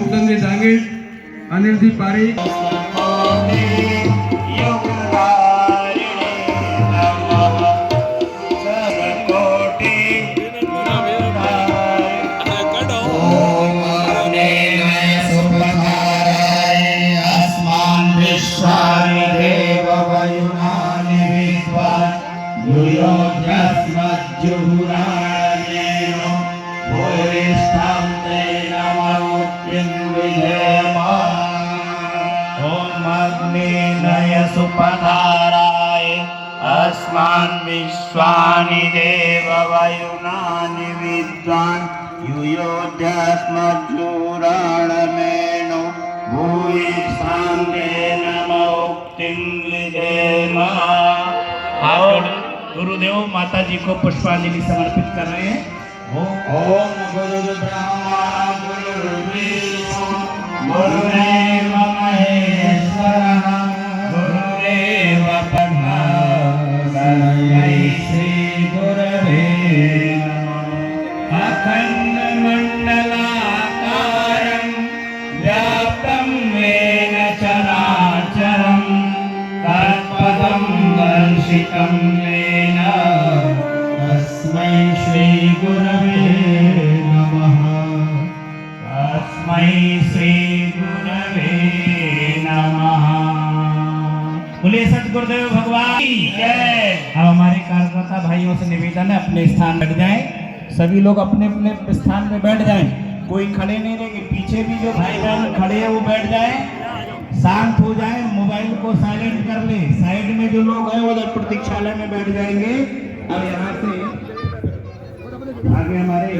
रूपचंद डांगे, अनिल जी पारी, सुपधाराय अस्मान् विश्वानि देव वयुनानि विद्वान् युयोध्यस्मज्जुराणमेनो भूयिष्ठां ते नमोक्तिं विधेम। और गुरुदेव माता जी को पुष्पांजलि समर्पित कर रहे हैं। ओम गुरु ब्रह्मा गुरु विष्णु गुरुदेव महेश्वरः गुरुदेव ब्रह्मा तस्मै श्री गुरवे नमः। अखंड मंडलाकारं व्याप्तं येन चराचरं तत्पदं दर्शितं येन तस्मै श्री गुरवे नमः। तस्मै श्री गुरवे नमः। बोले सतगुरुदेव भगवान की जय। अब हमारे कार्यकर्ता भाइयों से निवेदन है अपने स्थान बैठ जाएं। सभी लोग अपने अपने स्थान पे बैठ जाएं। कोई खड़े नहीं रहेंगे। पीछे भी जो भाई बहन खड़े हैं वो बैठ जाएं, शांत हो जाएं, मोबाइल को साइलेंट कर ले। साइड में जो लोग हैं वो प्रतीक्षालय में बैठ जाएंगे। अब यहाँ से आगे हमारे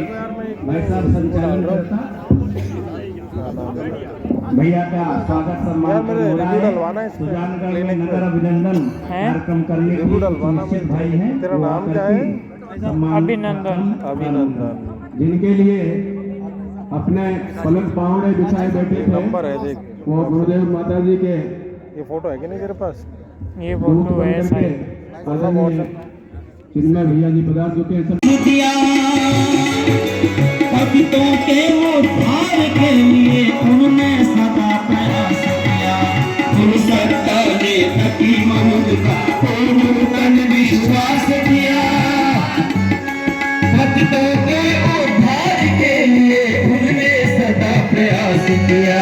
भाई साहब संचालन करता भैया का स्वागत सम्मान हो रहा है। सुजानगढ़ में नगर अभिनंदन कार्यक्रम करने के निश्चित भाई हैं। तेरा नाम क्या है? अभिनंदन। अभिनंदन। जिनके लिए अपने पलक पावड़े बिछाए बैठे थे, नंबर है देख। वो गुरुदेव माता जी के ये फोटो है कि नहीं तेरे पास? ये फोटो है जिनमें भैया जी पधार चुके हैं। भक्तों के उद्धार के लिए उन्होंने सदा प्रयास किया। सत्ता ने तकी मनुष्य का विश्वास किया। भक्तों के उद्धार के लिए उन्होंने सदा प्रयास किया।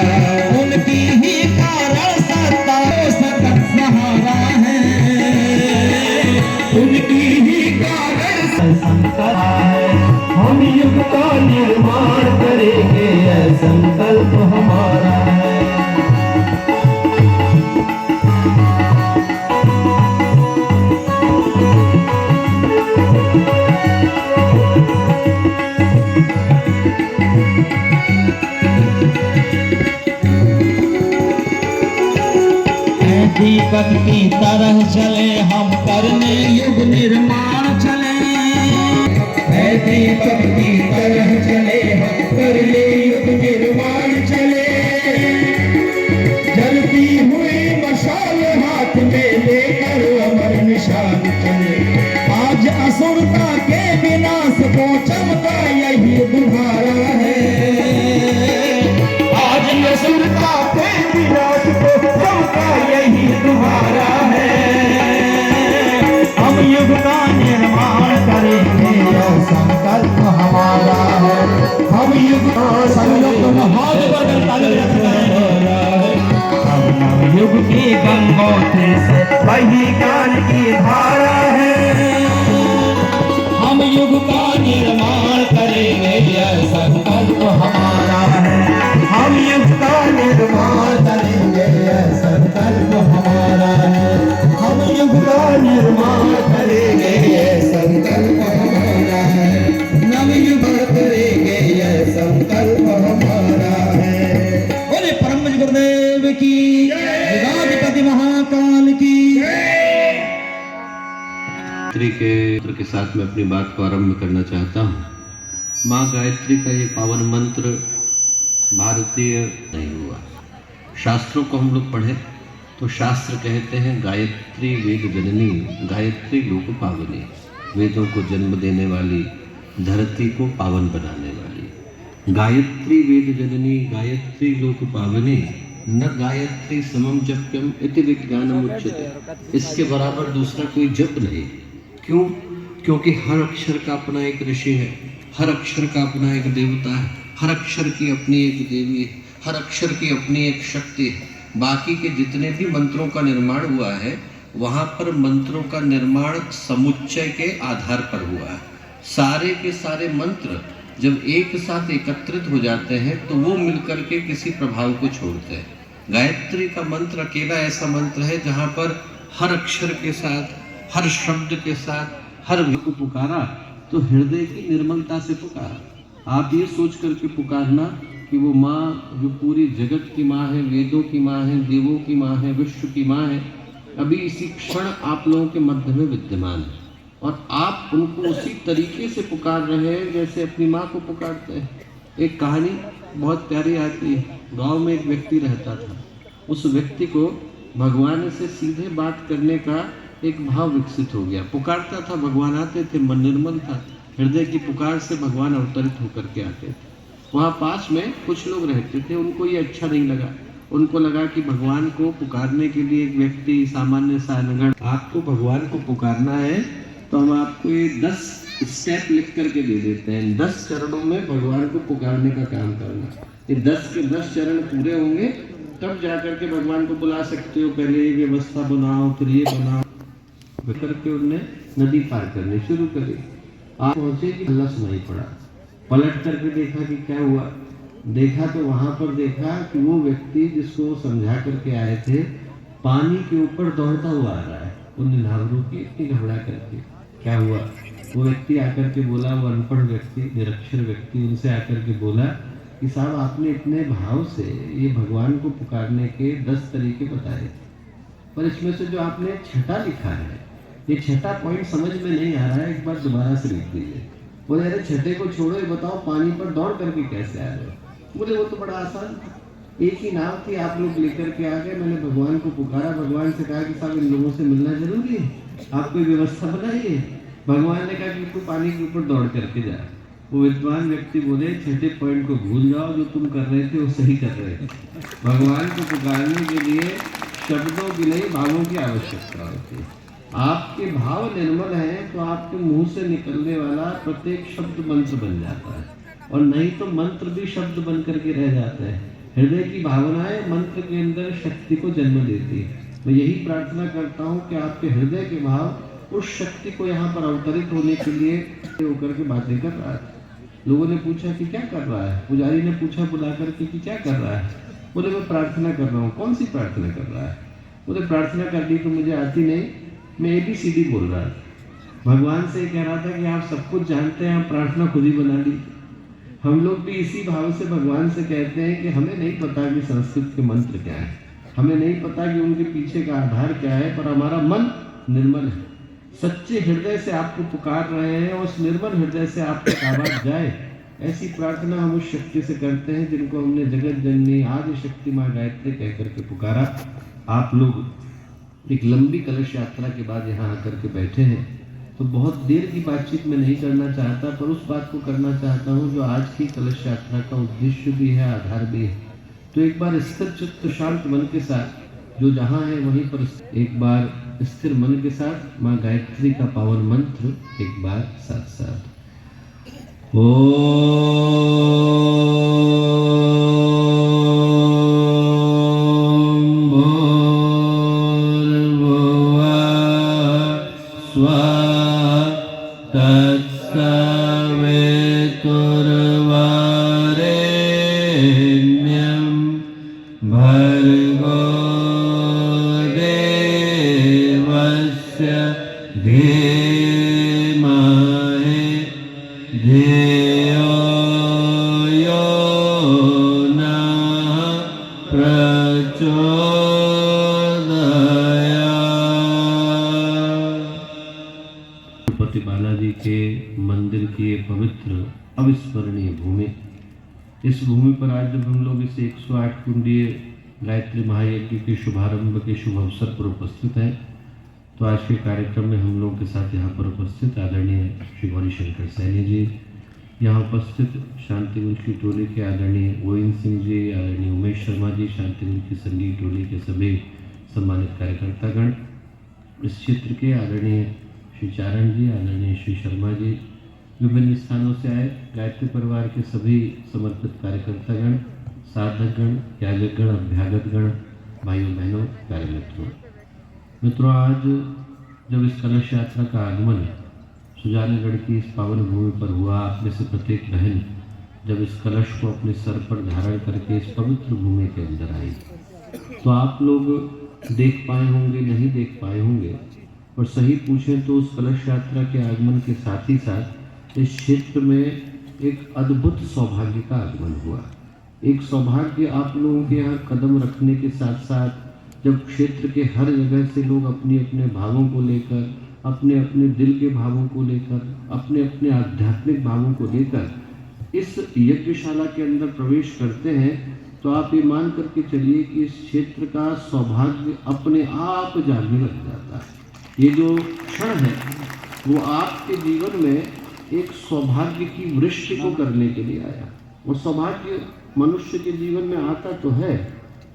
उनकी ही कारण सत्ता सतत सहारा है। उनकी ही कारण संकल्प है। हम युग का निर्माण करेंगे, यह संकल्प हमारा है। दीपक की तरह चले हम करने युग निर्माण चले। दीपक की तरह चले हम करने युग निर्माण चले। जलती हुई मशाल हाथ में लेकर अमर निशान चले। आज असुरता के विनाश को चमका यही बुझारा है। आज असुरता के विनाश को चमका यही तुम्हारा है। हम युग का निर्माण करेंगे, यह संकल्प हमारा है। हम युग का संकल्प हाथ बदलता हम नवयुग की गंगोत्री से वही ज्ञान की धारा है। हम युग का निर्माण करेंगे, यह संकल्प हमारा है। हम युग का निर्माण करेंगे, यह संकल्प हमारा है। हम युग का निर्माण करेंगे, यह संकल्प हमारा है। नवयुग करेंगे, यह संकल्प हमारा है। बोले परम गुरुदेव की जय, महाकाल की गायत्री के साथ मैं अपनी बात को आरंभ करना चाहता हूँ। माँ गायत्री का ये पावन मंत्र भारतीय नहीं हुआ। शास्त्रों को हम लोग पढ़े तो शास्त्र कहते हैं गायत्री वेद जननी, गायत्री लोक पावनी, वेदों को जन्म देने वाली, धरती को पावन बनाने वाली। गायत्री वेद जननी गायत्री लोक पावनी न गायत्री समम जप्यम इति विज्ञानम उच्यते। इसके बराबर दूसरा कोई जप नहीं। क्यों? क्योंकि हर अक्षर का अपना एक ऋषि है, हर अक्षर का अपना एक देवता है, हर अक्षर की अपनी एक देवी है, हर अक्षर की अपनी एक शक्ति है। बाकी के जितने भी मंत्रों का निर्माण हुआ है वहाँ पर मंत्रों का निर्माण समुच्चय के आधार पर हुआ है। सारे के सारे मंत्र जब एक साथ एकत्रित हो जाते हैं तो वो मिलकर के किसी प्रभाव को छोड़ते हैं। गायत्री का मंत्र अकेला ऐसा मंत्र है जहाँ पर हर अक्षर के साथ, हर शब्द के साथ, हर को पुकारा तो हृदय की निर्मलता से पुकारा। आप ये सोच करके पुकारना कि वो माँ जो पूरी जगत की माँ है, वेदों की माँ है, देवों की माँ है, विश्व की माँ है, अभी इसी क्षण आप लोगों के मध्य में विद्यमान है और आप उनको उसी तरीके से पुकार रहे हैं जैसे अपनी माँ को पुकारते हैं। एक कहानी बहुत प्यारी आती है। गांव में एक व्यक्ति रहता था। उस व्यक्ति को भगवान से सीधे बात करने का एक भाव विकसित हो गया। पुकारता था, भगवान आते थे, मन निर्मल था, हृदय की पुकार से भगवान अवतरित होकर के आते थे। वहाँ पास में कुछ लोग रहते थे, उनको ये अच्छा नहीं लगा। उनको लगा कि भगवान को पुकारने के लिए एक व्यक्ति सामान्य सा अनगढ़, आपको भगवान को पुकारना है तो हम आपको ये 10 स्टेप लिख करके दे देते हैं। 10 चरणों में भगवान को पुकारने का काम करना। ये 10 के 10 चरण पूरे होंगे तब जाकर के भगवान को बुला सकते हो। पहले ये व्यवस्था बनाओ, फिर ये बनाओ करके उनने नदी पार करनी शुरू करी। आप पहुंचे कि हल्ला सुनाई पड़ा। पलट करके देखा कि क्या हुआ। देखा तो वहां पर देखा कि वो व्यक्ति जिसको वो समझा करके आए थे पानी के ऊपर दौड़ता हुआ आ रहा है। उन निनावरों की इतनी घबरा करके क्या हुआ। वो व्यक्ति आकर के बोला, वो अनपढ़ व्यक्ति, निरक्षर व्यक्ति, उनसे आकर के बोला कि साहब आपने इतने भाव से ये भगवान को पुकारने के 10 तरीके बताए, पर इसमें से जो आपने छठा लिखा है, ये छठा पॉइंट समझ में नहीं आ रहा है, एक बार दोबारा से लिख दीजिए। बोले अरे छठे को छोड़ो, ये बताओ पानी पर दौड़ करके कैसे आ रहे हो। बोले वो तो बड़ा आसान था, एक ही नाव थी, आप लोग लेकर के आ गए, मैंने भगवान को पुकारा, भगवान से कहा कि साहब इन लोगों से मिलना जरूरी है, आप कोई व्यवस्था बनाइए। भगवान ने कहा कि तू पानी के ऊपर दौड़ करके जा। वो विद्वान व्यक्ति बोले छठे पॉइंट को भूल जाओ, जो तुम कर रहे थे वो सही कर रहे थे। भगवान को पुकारने के लिए शब्दों की नहीं भावों की आवश्यकता होती है। आपके भाव निर्मल हैं तो आपके मुंह से निकलने वाला प्रत्येक शब्द मंत्र बन जाता है, और नहीं तो मंत्र भी शब्द बन करके रह जाते हैं। हृदय की भावनाएं मंत्र के अंदर शक्ति को जन्म देती है। मैं यही प्रार्थना करता हूँ कि आपके हृदय के भाव उस शक्ति को यहाँ पर अवतरित होने के लिए होकर के बातें कर रहा है। लोगों ने पूछा कि क्या कर रहा है। पुजारी ने पूछा बुला करके कि क्या कर रहा है। बोले मैं प्रार्थना कर रहा हूँ। कौन सी प्रार्थना कर रहा है। बोले प्रार्थना करनी तो मुझे आती नहीं, मैं ABCD बोल रहा था। भगवान से कह रहा था कि आप सब कुछ जानते हैं, आप प्रार्थना खुद ही बना लीजिए। हम लोग भी इसी भाव से भगवान से कहते हैं कि हमें नहीं पता कि संस्कृत के मंत्र क्या है, हमें नहीं पता कि उनके पीछे का आधार क्या है, पर हमारा मन निर्मल है, सच्चे हृदय से आपको पुकार रहे हैं और उस निर्मल हृदय से आप तक आवाज जाए, ऐसी प्रार्थना हम उस शक्ति से करते हैं जिनको हमने जगत जननी आदि शक्ति माँ गायत्री कह करके पुकारा। आप लोग एक लंबी कलश यात्रा के बाद यहाँ आकर के बैठे हैं, तो बहुत देर की बातचीत मैं नहीं करना चाहता, पर उस बात को करना चाहता हूँ जो आज की कलश यात्रा का उद्देश्य भी है, आधार भी है। तो एक बार स्थिर चित्त शांत मन के साथ जो जहाँ है वहीं पर एक बार स्थिर मन के साथ माँ गायत्री का पावन मंत्र एक बार साथ साथ बालाजी के मंदिर की ये पवित्र अविस्मरणीय भूमि, इस भूमि पर आज जब हम लोग इस 108 कुंडीय गायत्री महायज्ञ के शुभारंभ के शुभ अवसर पर उपस्थित हैं, तो आज के कार्यक्रम में हम लोग के साथ यहाँ पर उपस्थित आदरणीय श्री गौरी शंकर सैनी जी, यहाँ उपस्थित शांतिकुंज की टोली के आदरणीय गोविंद सिंह जी, आदरणीय उमेश शर्मा जी, शांतिकुंज की संगीत टोली के सभी सम्मानित कार्यकर्तागण, इस क्षेत्र के आदरणीय श्री चारण जी, आदरणीय श्री शर्मा जी, विभिन्न स्थानों से आए गायत्री परिवार के सभी समर्पित कार्यकर्तागण, साधकगण, याजकगण, अभ्यागतगण, भाइयों बहनों, प्यारे मित्रों, आज जब इस कलश यात्रा का आगमन सुजानगढ़ की इस पावन भूमि पर हुआ, आप में से प्रत्येक बहन जब इस कलश को अपने सर पर धारण करके इस पवित्र भूमि के अंदर आई, तो आप लोग देख पाए होंगे, नहीं देख पाए होंगे, और सही पूछें तो उस कलश यात्रा के आगमन के साथ ही साथ इस क्षेत्र में एक अद्भुत सौभाग्य का आगमन हुआ। एक सौभाग्य आप लोगों के यहाँ कदम रखने के साथ साथ जब क्षेत्र के हर जगह से लोग अपने अपने भावों को लेकर, अपने अपने दिल के भावों को लेकर, अपने अपने आध्यात्मिक भावों को लेकर इस यज्ञशाला के अंदर प्रवेश करते हैं, तो आप ये मान करके चलिए कि इस क्षेत्र का सौभाग्य अपने आप जागने लग जाता है। ये जो क्षण है वो आपके जीवन में एक सौभाग्य की वृष्टि को करने के लिए आया। वो सौभाग्य मनुष्य के जीवन में आता तो है,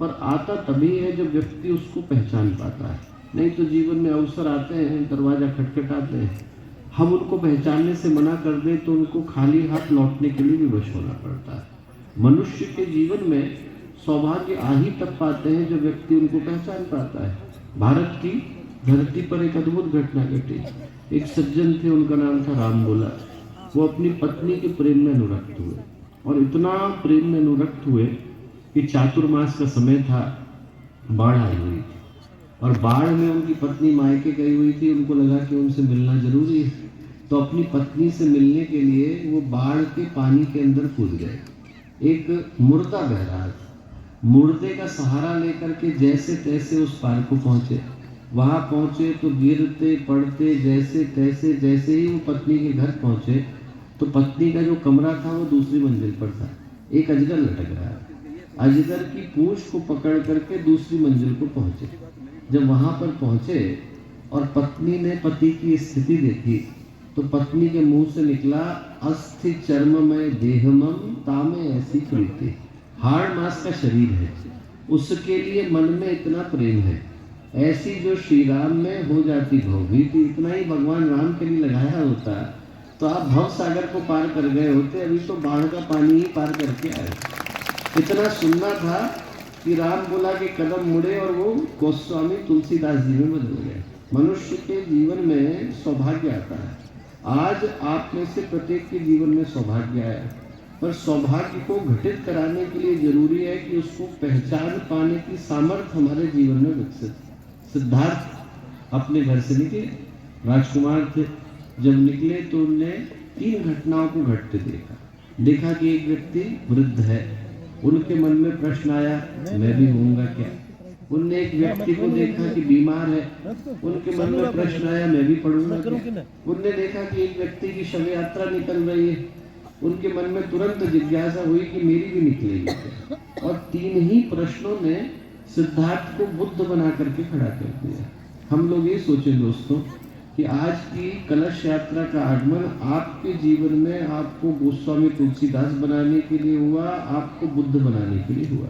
पर आता तभी है जब व्यक्ति उसको पहचान पाता है। नहीं तो जीवन में अवसर आते हैं, दरवाजा खटखटाते हैं, हम उनको पहचानने से मना कर दें तो उनको खाली हाथ लौटने के लिए विवश होना पड़ता है। मनुष्य के जीवन में सौभाग्य आ ही तब पाते हैं जब व्यक्ति उनको पहचान पाता है। भारत की धरती पर एक अद्भुत घटना घटी। एक सज्जन थे, उनका नाम था राम बोला। वो अपनी पत्नी के प्रेम में अनुरक्त हुए, और इतना प्रेम में अनुरक्त हुए कि चातुर्मास का समय था, बाढ़ आई हुई थी, और बाढ़ में उनकी पत्नी मायके गई हुई थी। उनको लगा कि उनसे मिलना जरूरी है, तो अपनी पत्नी से मिलने के लिए वो बाढ़ के पानी के अंदर कूद गए। एक मुर्दा बह रहा था, मुर्दे का सहारा लेकर के जैसे तैसे उस पार को पहुंचे। वहां पहुंचे तो गिरते पड़ते जैसे तैसे, जैसे ही वो पत्नी के घर पहुंचे तो पत्नी का जो कमरा था वो दूसरी मंजिल पर था। एक अजगर लटक रहा है, अजगर की पूंछ को पकड़ करके दूसरी मंजिल को पहुंचे। जब वहां पर पहुंचे और पत्नी ने पति की स्थिति देखी, तो पत्नी के मुंह से निकला, अस्थि चर्ममय देहमम तामे ऐसी प्रीति। हाड़ मांस का शरीर है, उसके लिए मन में इतना प्रेम है, ऐसी जो श्री राम में हो जाती भवभीति। इतना ही भगवान राम के लिए लगाया होता तो आप भव सागर को पार कर गए होते, अभी तो बाढ़ का पानी ही पार करके आए। इतना सुनना था कि राम बोला कि कदम मुड़े और वो गोस्वामी तुलसीदास जी में बदल गए। मनुष्य के जीवन में सौभाग्य आता है। आज आप में से प्रत्येक के जीवन में सौभाग्य आया, पर सौभाग्य को घटित कराने के लिए जरूरी है कि उसको पहचान पाने की सामर्थ्य हमारे जीवन में विकसित। सिद्धार्थ अपने घर से निकले, राजकुमार थे, जब निकले तो उनने 3 घटनाओं को घटते देखा कि एक व्यक्ति वृद्ध है, उनके मन में प्रश्न आया, मैं भी होऊंगा क्या। उनने एक व्यक्ति को देखा कि बीमार है, उनके मन में प्रश्न आया, मैं भी पढ़ूंगा क्या। उनने देखा कि एक व्यक्ति की शव यात्रा निकल रही है, उनके मन में तुरंत जिज्ञासा हुई कि मेरी भी निकलेगी क्या। और 3 ही प्रश्नों ने सिद्धार्थ को बुद्ध बना करके खड़ा कर दिया। हम लोग ये सोचें दोस्तों कि आज की कलश यात्रा का आगमन आपके जीवन में आपको गोस्वामी तुलसीदास बनाने के लिए हुआ, आपको बुद्ध बनाने के लिए हुआ।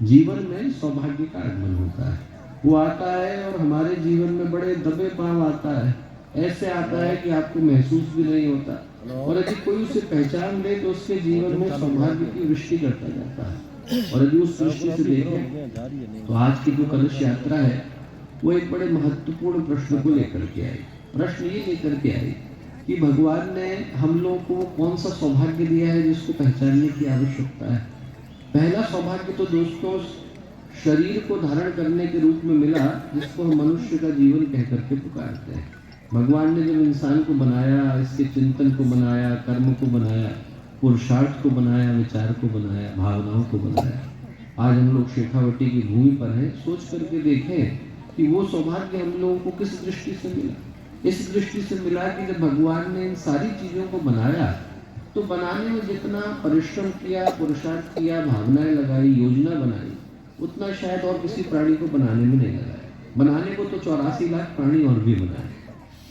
जीवन में सौभाग्य का आगमन होता है, वो आता है और हमारे जीवन में बड़े दबे पांव आता है। ऐसे आता है कि आपको महसूस भी नहीं होता, और यदि कोई उसे पहचान ले तो उसके जीवन में सौभाग्य की वृष्टि करता जाता है। और यदि उस दृष्टि से देखें तो आज की जो कलश यात्रा है वो एक बड़े महत्वपूर्ण प्रश्न को लेकर के आई। प्रश्न ये लेकर के आई कि भगवान ने हम लोगों को कौन सा सौभाग्य दिया है जिसको पहचानने की आवश्यकता है। पहला सौभाग्य तो दोस्तों शरीर को धारण करने के रूप में मिला, जिसको हम मनुष्य का जीवन कह करके पुकारते हैं। भगवान ने जब इंसान को बनाया, इसके चिंतन को बनाया, कर्म को बनाया, पुरुषार्थ को बनाया, विचार को बनाया, भावनाओं को बनाया। आज हम लोग शेखावटी की भूमि पर हैं। सोच करके देखें कि वो सौभाग्य हम लोगों को किस दृष्टि से मिला। इस दृष्टि से मिला कि जब भगवान ने इन सारी चीज़ों को बनाया तो बनाने में जितना परिश्रम किया, पुरुषार्थ किया, भावनाएं लगाई, योजना बनाई, उतना शायद और किसी प्राणी को बनाने में नहीं लगाया। बनाने को तो 84 लाख प्राणी और भी बनाए,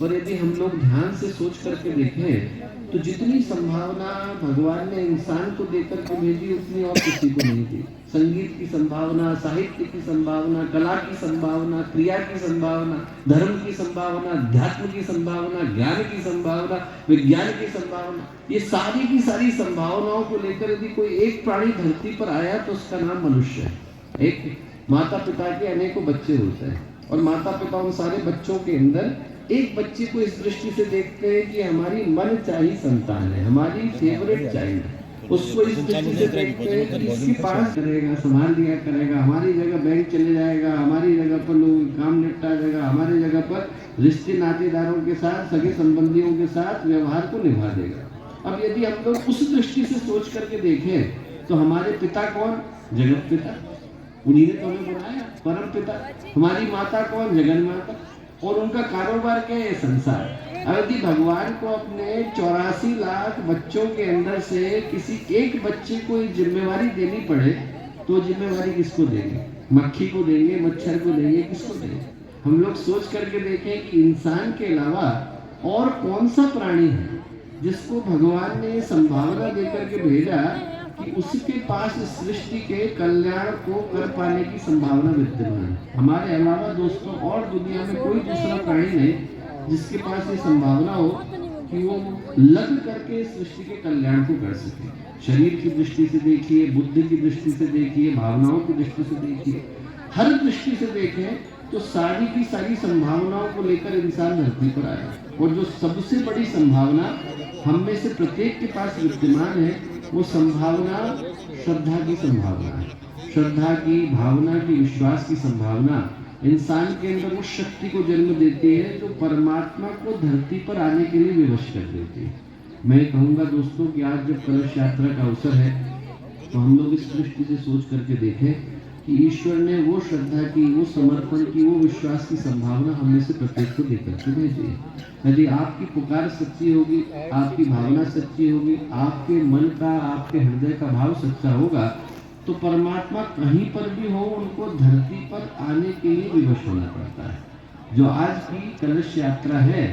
और यदि हम लोग ध्यान से सोच करके देखें तो जितनी संभावना भगवान ने इंसान को देकर के भेजी उतनी और किसी को नहीं दी। संगीत की संभावना, साहित्य की संभावना, कला की संभावना, क्रिया की संभावना, धर्म की संभावना, अध्यात्म की संभावना, ज्ञान की संभावना, विज्ञान की संभावना, ये सारी की सारी संभावनाओं को लेकर यदि कोई एक प्राणी धरती पर आया तो उसका नाम मनुष्य है। एक माता पिता के अनेकों बच्चे होते हैं और माता पिता उन सारे बच्चों के अंदर एक बच्चे को इस दृष्टि से देखते हैं कि हमारी मनचाही संतान है, हमारी फेवरेट चाइल्ड है। उसको इस दृष्टि से देखते हैं कि इसके पास करेगा, संभाल लिया करेगा, हमारी जगह बैंक चले जाएगा, हमारी जगह पर लोग काम निपटा देगा, हमारी जगह पर रिश्ते नातेदारों के साथ, सगे संबंधियों के साथ व्यवहार को निभा देगा। अब यदि हम लोग उस दृष्टि से सोच करके देखें तो हमारे पिता कौन? जगत पिता, उन्हीं ने तो हमें बनाया, परम पिता। हमारी माता कौन? जगन माता। और उनका कारोबार क्या है? संसार। यदि भगवान को अपने 84 लाख बच्चों के अंदर से किसी एक बच्चे को जिम्मेवारी देनी पड़े तो जिम्मेवारी किसको देंगे? मक्खी को देंगे, मच्छर को देंगे, किसको देंगे? हम लोग सोच करके देखें कि इंसान के अलावा और कौन सा प्राणी है जिसको भगवान ने संभावना देकर के भेजा कि उसके पास इस सृष्टि के कल्याण को कर पाने की संभावना विद्यमान है। हमारे अलावा दोस्तों और दुनिया में कोई दूसरा प्राणी नहीं जिसके पास ये संभावना हो कि वो लग करके सृष्टि के कल्याण को कर सके। शरीर की दृष्टि से देखिए, बुद्धि की दृष्टि से देखिए, भावनाओं की दृष्टि से देखिए, हर दृष्टि से देखें तो सारी की सारी संभावनाओं को लेकर इंसान धरती पर आया। और जो सबसे बड़ी संभावना हम में से प्रत्येक के पास विद्यमान है वो संभावना श्रद्धा की संभावना है। श्रद्धा की, भावना की, विश्वास की संभावना इंसान के अंदर उस शक्ति को जन्म देती है जो परमात्मा को धरती पर आने के लिए विवश कर देती है। मैं कहूँगा दोस्तों कि आज जब कलश यात्रा का अवसर है तो हम लोग इस दृष्टि से सोच करके देखें कि ईश्वर ने वो श्रद्धा की, वो समर्पण की, वो विश्वास की संभावना हम में से प्रत्येक को देकर के भेजी है। यदि आपकी पुकार सच्ची होगी, आपकी भावना सच्ची होगी, आपके मन का, आपके हृदय का भाव सच्चा होगा तो परमात्मा कहीं पर भी हो उनको धरती पर आने के लिए विवश होना पड़ता है। जो आज की कलश यात्रा है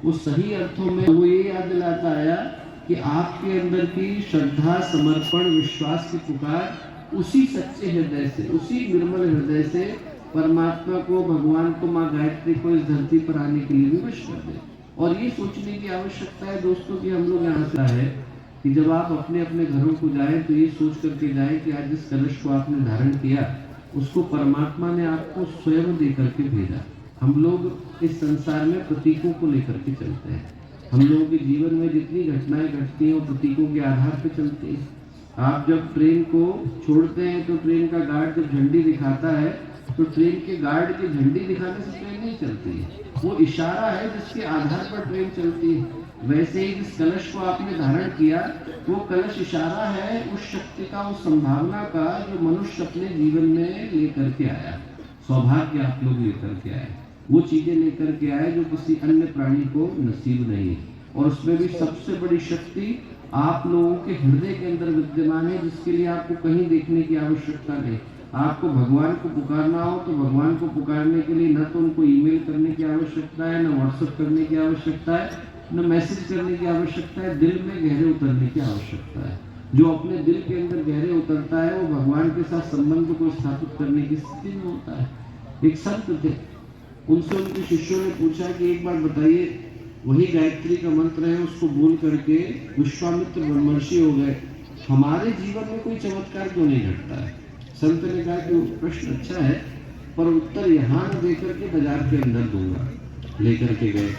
वो सही अर्थों में वो ये याद दिलाता आया कि आपके अंदर की श्रद्धा, समर्पण, विश्वास की पुकार उसी सच्चे हृदय से, उसी निर्मल हृदय से परमात्मा को, भगवान को, माँ गायत्री को इस धरती पर आने के लिए विवश कर दे। और ये सोचने की आवश्यकता है दोस्तों कि हम लोग यहाँ से है कि जब आप अपने अपने घरों को जाएं तो ये सोच करके जाएं कि आज जिस कलश को आपने धारण किया उसको परमात्मा ने आपको स्वयं दे करके भेजा। हम लोग इस संसार में प्रतीकों को लेकर के चलते हैं। हम लोगों के जीवन में जितनी घटनाएं घटती हैं वो प्रतीकों के आधार पर चलती है। आप जब ट्रेन को छोड़ते हैं तो ट्रेन का गार्ड जब झंडी दिखाता है तो ट्रेन के गार्ड के झंडी दिखाने से ट्रेन नहीं चलती है, वो इशारा है जिसके आधार पर ट्रेन चलती है। वैसे ही जिस कलश को आपने धारण किया वो कलश इशारा है उस शक्ति का, उस संभावना का जो मनुष्य अपने जीवन में लेकर के आया। सौभाग्य आप लोग लेकर के आए, वो चीजें लेकर के आए जो किसी अन्य प्राणी को नसीब नहीं है। और उसमें भी सबसे बड़ी शक्ति आप लोगों के हृदय के अंदर विद्यमान है जिसके लिए आपको कहीं देखने की आवश्यकता नहीं। आपको भगवान को पुकारना हो तो भगवान को पुकारने के लिए न तो उनको ईमेल करने की आवश्यकता है, न व्हाट्सएप करने की आवश्यकता है, न मैसेज करने की आवश्यकता है, दिल में गहरे उतरने की आवश्यकता है। जो अपने दिल के अंदर गहरे उतरता है वो भगवान के साथ संबंध को स्थापित करने की स्थिति में होता है। एक संत थे, उनसे उनके शिष्यों ने पूछा कि एक बार बताइए, वही गायत्री का मंत्र है उसको बोल करके विश्वामित्र ब्रह्मर्षि हो गए, हमारे जीवन में कोई चमत्कार क्यों नहीं घटता है? संत ने कहा कि प्रश्न अच्छा है पर उत्तर यहाँ न देकर के बाजार के अंदर दूंगा। लेकर के गए,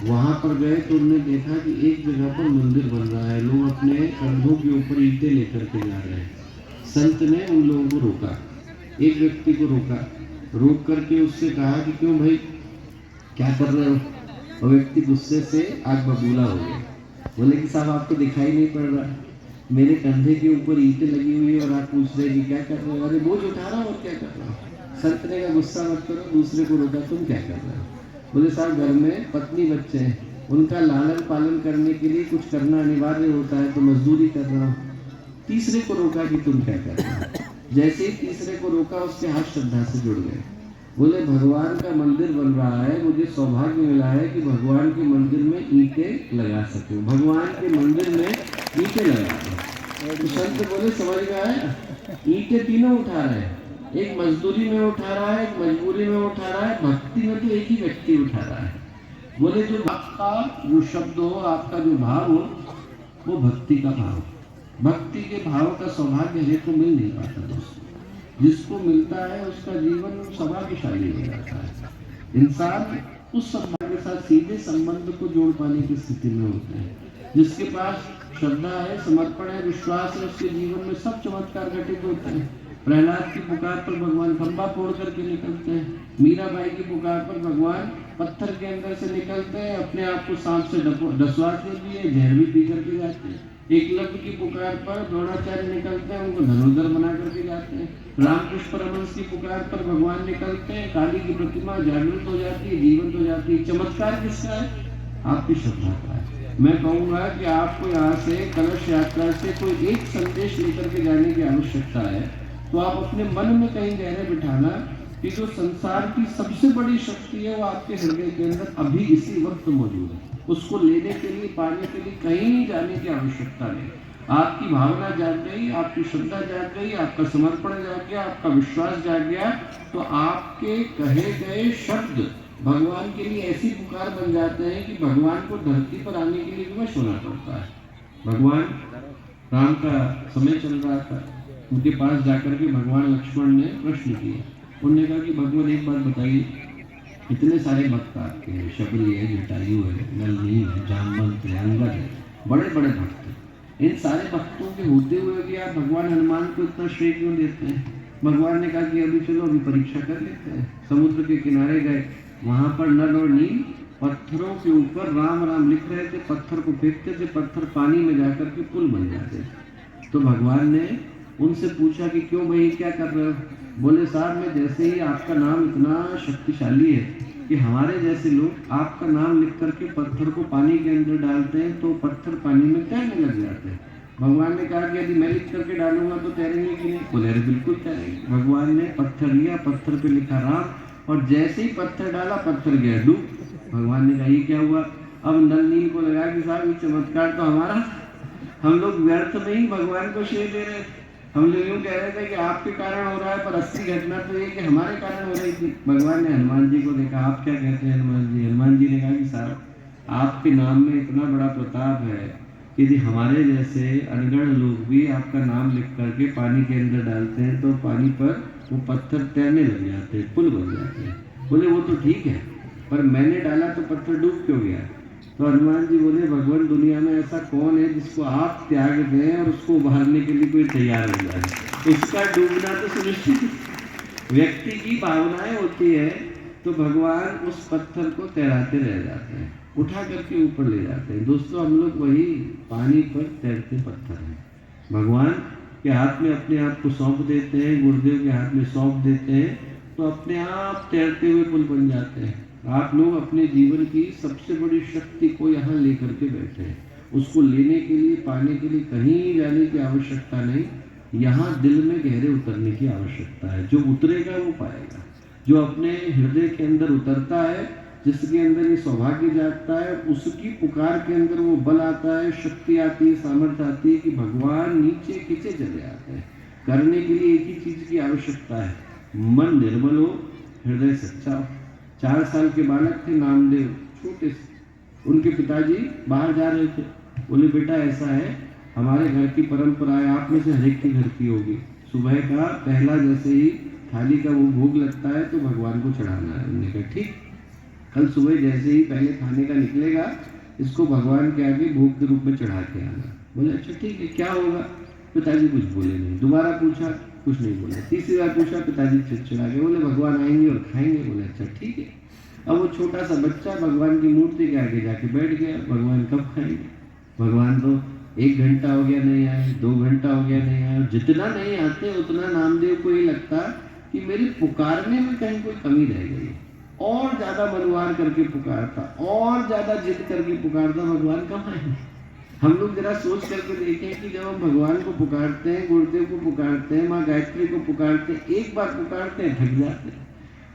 वहां पर गए तो उन्होंने देखा कि एक जगह पर मंदिर बन रहा है, लोग अपने कंधों के ऊपर ईंटें लेकर के जा रहे हैं। संत ने उन लोगों को रोका, एक व्यक्ति को रोका, रोक करके उससे कहा कि क्यों भाई क्या कर रहे हो? और व्यक्ति गुस्से से आग बबूला हो गया। बोले कि साहब आपको दिखाई नहीं पड़ रहा, मेरे कंधे के ऊपर ईंटें लगी हुई है और आप पूछ रहे कि क्या कर रहे हो? अरे बोझ उठा रहा हूँ और क्या कर रहा हूँ। संत ने कहा गुस्सा मत करो, दूसरे को रोका, तुम क्या कर रहे हो? बोले साहब घर में पत्नी बच्चे हैं, उनका लालन पालन करने के लिए कुछ करना अनिवार्य होता है तो मजदूरी कर रहा हूँ। तीसरे को रोका कि तुम क्या कर रहे हो। जैसे ही तीसरे को रोका उसके हाथ श्रद्धा से जुड़ गए। बोले भगवान का मंदिर बन रहा है, मुझे सौभाग्य मिला है कि भगवान के मंदिर में ईंटें लगा सकूं, भगवान के मंदिर में ईंटें लगा दूं। तो संत बोले समझ में आया, ईंटें तीनों उठा रहे हैं, एक मजदूरी में उठा रहा है, एक मजबूरी में उठा रहा है, भक्ति में तो एक ही व्यक्ति उठा रहा है। बोले जो आपका जो शब्द हो, आपका जो भाव हो, वो भक्ति का भाव, भक्ति के भाव का सौभाग्य हर को मिल नहीं पाता दोस्तों। जिसको मिलता है उसका जीवन सौभाग्यशाली हो जाता है। इंसान उस सौभाग्य के साथ सीधे संबंध को जोड़ पाने की स्थिति में होते हैं। जिसके पास श्रद्धा है, समर्पण है, विश्वास है, उसके जीवन में सब चमत्कार घटित होते हैं। प्रहलाद की पुकार पर भगवान खंबा फोड़ करके निकलते हैं, मीराबाई की पुकार पर भगवान पत्थर के अंदर से निकलते हैं, अपने आप को सांप से डसवा के दिए, जहर भी पी करके जाते हैं। एकलव्य की पुकार पर द्रोणाचार्य निकलते हैं, उनको धनुर्धर बना करके जाते हैं। रामकृष्ण परमहंस की पुकार पर भगवान निकलते हैं, काली की प्रतिमा जागृत हो जाती है, जीवंत हो जाती है। चमत्कार किसका है? आपकी श्रद्धा का है। मैं कहूँगा कि आपको यहाँ से कलश यात्रा से कोई एक संदेश लेकर के जाने की आवश्यकता है, तो आप अपने मन में कहीं गहरे बिठाना कि जो संसार की सबसे बड़ी शक्ति है वो आपके हृदय के अंदर अभी इसी वक्त मौजूद है। उसको लेने के लिए, पाने के लिए कहीं जाने की आवश्यकता नहीं। आपकी भावना जाग गई, आपकी श्रद्धा जाग गई, आपका समर्पण जाग गया, आपका विश्वास जाग गया, तो आपके कहे गए शब्द भगवान के लिए ऐसी पुकार बन जाते हैं कि भगवान को धरती पर आने के लिए विवश होना पड़ता है। भगवान राम का समय चल रहा था, उनके पास जाकर के भगवान लक्ष्मण ने प्रश्न किया। उन्होंने कहा कि भगवान एक बात बताइए, इतने सारे भक्त आपके हैं, शबरी है, जटायु है, नलनील है, जामवंत है, अंगद है, बड़े बड़े भक्त हैं। इन सारे भक्तों के होते हुए भी आप भगवान हनुमान को इतना श्रेय क्यों देते हैं? भगवान ने कहा कि अभी चलो अभी परीक्षा कर लेते हैं। समुद्र के किनारे गए, वहां पर नल और नील पत्थरों के ऊपर राम राम लिख रहे थे, पत्थर को फेंकते थे, पत्थर पानी में जाकर के पुल बन जाते। तो भगवान ने उनसे पूछा कि क्यों भाई, क्या कर रहे हो? बोले साहब, मैं जैसे ही आपका नाम इतना शक्तिशाली है कि हमारे जैसे लोग आपका नाम लिख करके पत्थर को पानी के अंदर डालते हैं तो पत्थर पानी में तैरने लग जाते हैं। भगवान ने कहा कि यदि मैं लिख करके डालूंगा तो तैरेंगे कि नहीं? बोले अरे बिल्कुल तैरेंगे। भगवान ने पत्थर लिया, पत्थर पे लिखा राम, और जैसे ही पत्थर डाला पत्थर गया डूब। भगवान ने कहा ये क्या हुआ? अब नल नील को लगा कि साहब ये चमत्कार तो हमारा, हम लोग व्यर्थ में ही भगवान को श्रेय दे रहे थे। हम लोग यूँ कह रहे थे कि आपके कारण हो रहा है, पर असली घटना तो ये कि हमारे कारण हो रही थी। भगवान ने हनुमान जी को देखा, आप क्या कहते हैं हनुमान जी? हनुमान जी ने कहा कि साहब आपके नाम में इतना बड़ा प्रताप है कि यदि हमारे जैसे अनगढ़ लोग भी आपका नाम लिख करके पानी के अंदर डालते हैं तो पानी पर वो पत्थर तैरने लग जाते हैं, पुल बन जाते हैं। बोले वो तो ठीक है, पर मैंने डाला तो पत्थर डूब क्यों गया? तो हनुमान जी बोले भगवान, दुनिया में ऐसा कौन है जिसको आप त्याग दें और उसको उभारने के लिए कोई तैयार हो जाए? उसका डूबना तो सुनिश्चित। व्यक्ति की भावनाएं होती है तो भगवान उस पत्थर को तैराते रह जाते हैं, उठा करके ऊपर ले जाते हैं। दोस्तों, हम लोग वही पानी पर तैरते पत्थर हैं। भगवान के हाथ में अपने आप को सौंप देते हैं, गुरुदेव के हाथ में सौंप देते हैं, तो अपने आप तैरते हुए पुल बन जाते हैं। आप लोग अपने जीवन की सबसे बड़ी शक्ति को यहाँ लेकर के बैठे हैं। उसको लेने के लिए, पाने के लिए कहीं जाने की आवश्यकता नहीं, यहाँ दिल में गहरे उतरने की आवश्यकता है। जो उतरेगा वो पाएगा। जो अपने हृदय के अंदर उतरता है, जिसके अंदर ये सौभाग्य जागता है, उसकी पुकार के अंदर वो बल आता है, शक्ति आती है, सामर्थ्य आती है कि भगवान नीचे खींचे चले आते हैं। करने के लिए एक ही चीज की आवश्यकता है, मन निर्मल हो, हृदय सच्चा हो। 4 साल के बालक थे नामदेव, छोटे से, उनके पिताजी बाहर जा रहे थे। बोले बेटा ऐसा है, हमारे घर की परंपरा है, आप में से हर एक के घर की होगी, सुबह का पहला जैसे ही थाली का वो भोग लगता है तो भगवान को चढ़ाना है। उन्होंने कहा ठीक, कल सुबह जैसे ही पहले खाने का निकलेगा, इसको भगवान के आगे भोग के रूप में चढ़ा के आना। बोले अच्छा ठीक है, क्या होगा? पिताजी कुछ बोले नहीं। दोबारा पूछा, कुछ नहीं बोला। तीसरी बार पूछा, पिताजी चिड़चिड़ा गए। बोले भगवान आएंगे और खाएंगे। बोले अच्छा ठीक है। अब वो छोटा सा बच्चा भगवान की मूर्ति के आगे जाके बैठ गया। भगवान कब खाएंगे? भगवान तो 1 घंटा हो गया नहीं आए, 2 घंटा हो गया नहीं आए। जितना नहीं आते उतना नामदेव को ये लगता कि मेरे पुकारने में कहीं कोई कमी रह गई, और ज्यादा मनवार करके पुकारता, और ज्यादा जिद करके पुकारता, भगवान कब आएंगे? हम लोग जरा सोच करके देखें कि जब हम भगवान को पुकारते हैं, गुरुदेव को पुकारते हैं, माँ गायत्री को पुकारते हैं, एक बार पुकारते हैं थक जाते हैं,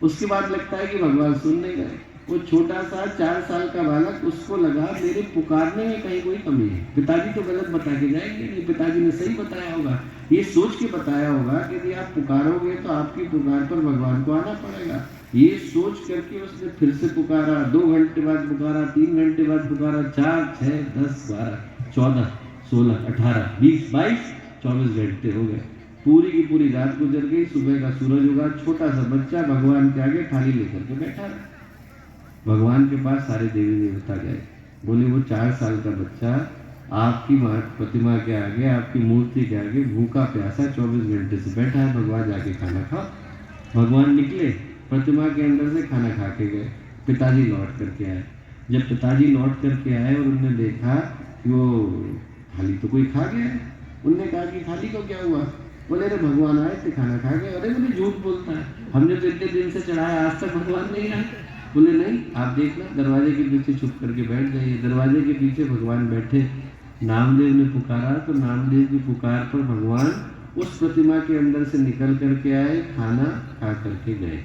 उसके बाद लगता है कि भगवान सुन नहीं रहे। वो छोटा सा 4 साल का बालक, उसको लगा मेरे पुकारने में कहीं कोई कमी है, पिताजी तो गलत बता के जाएंगे नहीं, पिताजी ने सही बताया होगा, ये सोच के बताया होगा कि यदि आप पुकारोगे तो आपकी पुकार पर भगवान को आना पड़ेगा। ये सोच करके उसने फिर से पुकारा, 2 घंटे बाद पुकारा, 3 घंटे बाद पुकारा, 4, 6, 10, 12, 14, 16, 18, 20, 22, 24 घंटे हो गए। पूरी की पूरी रात गुजर गई। सुबह का सूरज उगा, छोटा सा बच्चा भगवान के आगे थाली लेकर के बैठा रहा। भगवान के पास सारे देवी देवता गए, बोले वो 4 साल का बच्चा आपकी प्रतिमा के आगे, आपकी मूर्ति के आगे भूखा प्यासा 24 घंटे से बैठा है, भगवान जाके खाना खाओ। भगवान निकले, प्रतिमा के अंदर से खाना खा के गए। पिताजी लौट करके आए। जब पिताजी लौट करके आए और उन्होंने देखा कि वो थाली तो कोई खा गया है, उनने कहा कि थाली को क्या हुआ? बोले अरे भगवान आए थे, खाना खा गए। अरे बोले झूठ बोलता है, हमने तो इतने दिन से चढ़ाया, आज तक भगवान नहीं आए। बोले नहीं, आप देखना, दरवाजे के पीछे छुप करके बैठ जाइए। दरवाजे के पीछे भगवान बैठे। नामदेव ने पुकारा तो नामदेव की पुकार पर भगवान उस प्रतिमा के अंदर से निकल करके आए, खाना खा करके गए।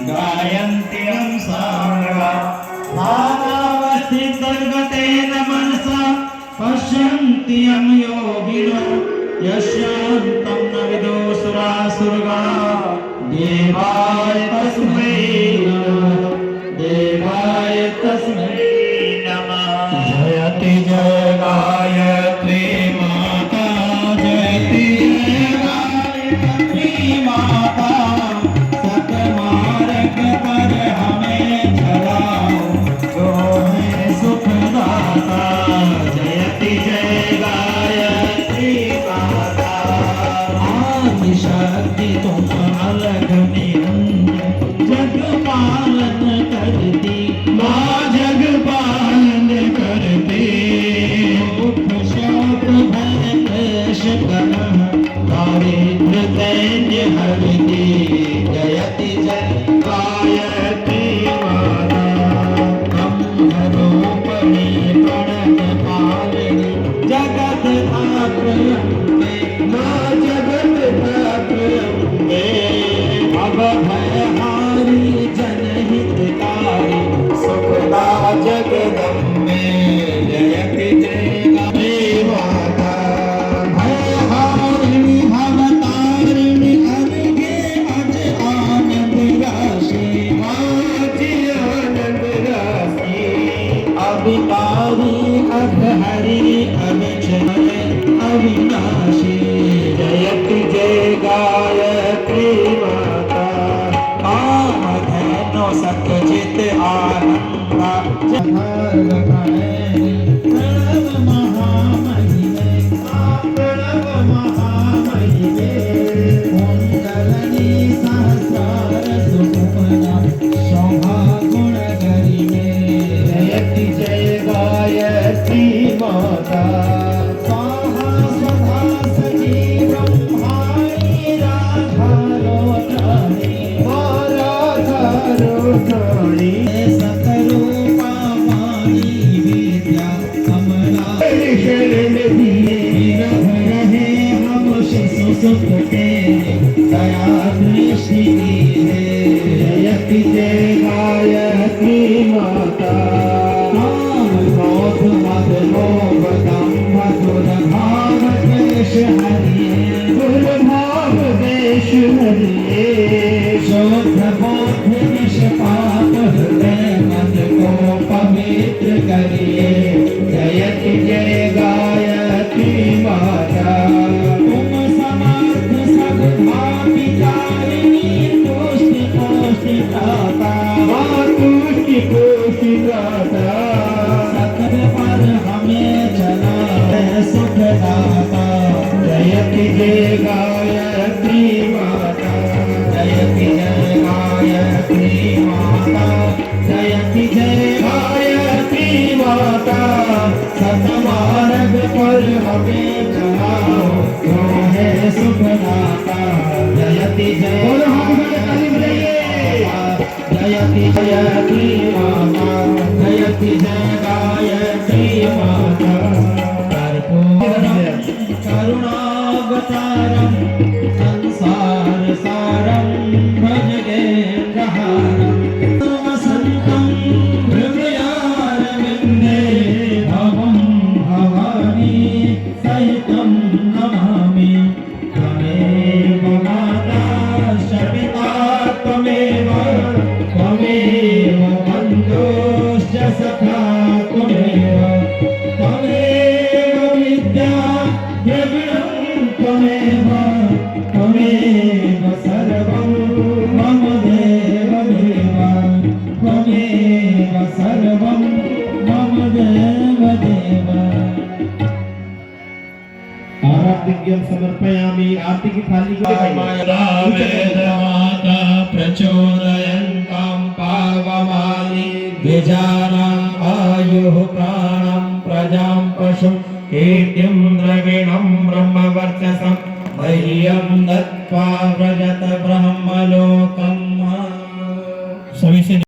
गायन्त्यं सारवा भावावस्थितगतेन मनसा पश्यन्त्यं योगिनो यस्यान्तं न विदुषुरासुरगा देवाय तस्मै नमः, देवाय तस्मै नमः। जयति जय गायत्री माता, जयति जय गायत्री माता, सतमार्ग पर हमें चलाओ, जो है सुखदाता। जयति जय गायत्री माता, आदि शक्ति तुम अलग निरंजन, जग पालन करती माँ, जग पालन करती। दुख शोक भय क्लेश कलह दारिद्र्य दैन्य हरती। जयति जय गायत्री माता, ब्रह्मरूपिणी प्रणत पालिनी, जगत धात्र्यम्बे माँ, जगत धात्र्यम्बे। भयहारी जनहितकारी, सुखदा जगदम्बे। जयति जय गायत्री माता, भयहारिणी भवतारिणी, अनगे अज आनंद राशि, माँ आनंद राशि। अविकारी अघहरी अविचय अविनाशी। जयति जय गायत्री माता, कामधेनु सतचित आनंदा। प्रणव महामहिमे, प्रणव महामहिमे, कुंडलनी सहस्रार सुकुमला, शोभा गुण गरिमे। जयति जय गायत्री माता, स्वाहा स्वधा सखी ब्रह्माणी, राधा रोहिणी, राधा रोहिणी। सकरूपा वाणी विद्या कमला, शरण दिए रहे हम शिशु सुख के, दया दृष्टि है। जयति जय गायत्री माता, काम क्रोध मद लोभ दंभ मधुर भाव देश हरिये, दुर्भाव देश हरिये। शुद्ध बोध निष्पाप हृदय मन को पवित्र करिए। जयति जय गायत्री माता, तुम समर्थ सद्भाविकारिणी, तुष्टि पुष्टि दाता, तुष्टि पुष्टि दाता। सकल पर हमें चला सुखदाता। जयति जय गायत्री माता, जयति जय गायत्री माता, जयति जय गायत्री माता। सतमार्ग पर हमें चलाओ, जो है सुखदाता। जयति जय जयति जयति माता, जयति जय गायत्री माता। करुणावतारम संसार सारम, आर्तिक्यं समर्पयामि। आरती की थाली को वेदमाता प्रचोदयन्तां पावमानि द्विजानाम् आयुः प्राणं प्रजां पशुं कीर्तिं द्रविणं ब्रह्मवर्चसं मह्यं दत्त्वा व्रजत ब्रह्मलो